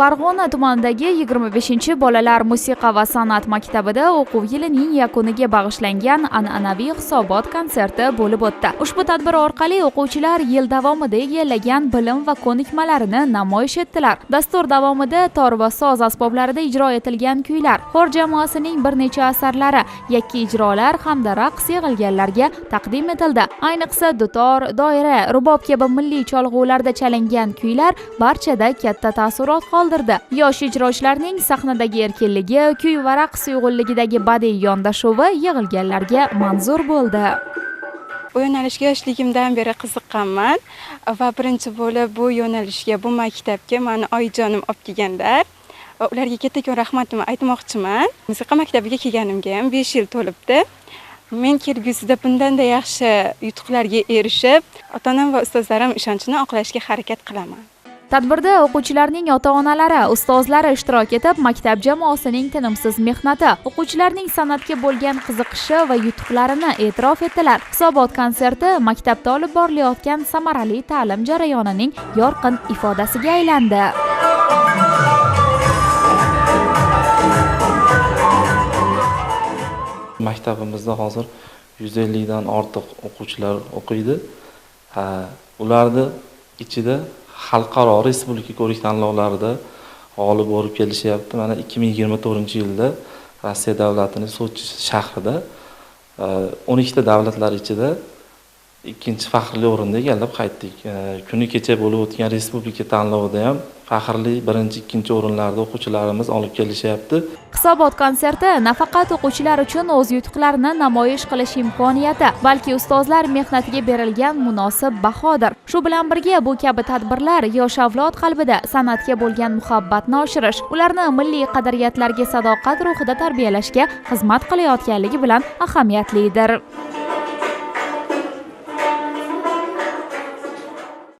Farg'ona tumanidagi 25-bolalar musiqa va san'at maktabida o'quv yilining yakuniga bag'ishlangan an'anaviy hisobot konserti bo'lib o'tdi. Ushbu tadbir orqali o'quvchilar yil davomida egallagan bilim va ko'nikmalarini namoyish etdilar. Dastur davomida tor va soz asboblarida ijro etilgan kuylar, xor jamoasining bir necha asarlari, yakka ijrolar hamda raqs yig'ilganlarga taqdim etildi. Ayniqsa dutor, doira, rubob kabi milliy cholg'ularda chalingan kuylar barchada katta taassurot qoldirdi. Yosh ijrochilarning sahnadagi erkinligi, kuy va raqs uyg'unligidagi badiiy yondashuvi yig'ilganlarga manzur bo'ldi. Bu yo'nalishga yoshligimdan beri qiziqqanman va birinchi bo'lib bu yo'nalishga, bu maktabga meni oyijonim olib kelganlar. Va ularga kattakon rahmatimni aytmoqchiman. Musiqa maktabiga kelganimga ham 5 yil to'libdi. Men kelgusida bundanda yaxshi yutuqlarga erishib, ota-onam va ustozlarim ishonchini oqlashga harakat qilaman. Tadbirda o'quvchilarning ota-onalari, ustozlari ishtirok etib, maktab jamoasining tinimsiz mehnati, o'quvchilarning san'atga bo'lgan qiziqishi va yutuqlarini e'tirof etdilar. Hisobot konserti maktabda olib borilayotgan samarali ta'lim jarayonining yorqin ifodasiga aylandi. Maktabimizda hozir 150 dan ortiq o'quvchilar o'qiydi. Ularning ichida xalqaro respublika ko'rik tanlovlarida g'olib bo'lib kelishyapti. Mana 2024-yilda Rossiya davlatining Sochi shahrida 12 ta davlatlar ichida ikkinchi faxrli o'rinni egallab qaytdik. Kuni kecha bo'lib o'tgan respublika tanlovida ham faxrli birinchi, ikkinchi o'rinlarda o'quvchilarimiz olib kelishyapti. Hisobot konserti nafaqat o'quvchilar uchun o'z yutuqlarini namoyish qilish imkoniyati, balki ustozlar mehnatiga berilgan munosib bahodir. Shu bilan birga bu kabi tadbirlar yosh avlod qalbida san'atga bo'lgan muhabbatni oshirish, ularni milliy qadriyatlarga sadoqat ruhida tarbiyalashga xizmat qilayotganligi bilan ahamiyatlidir.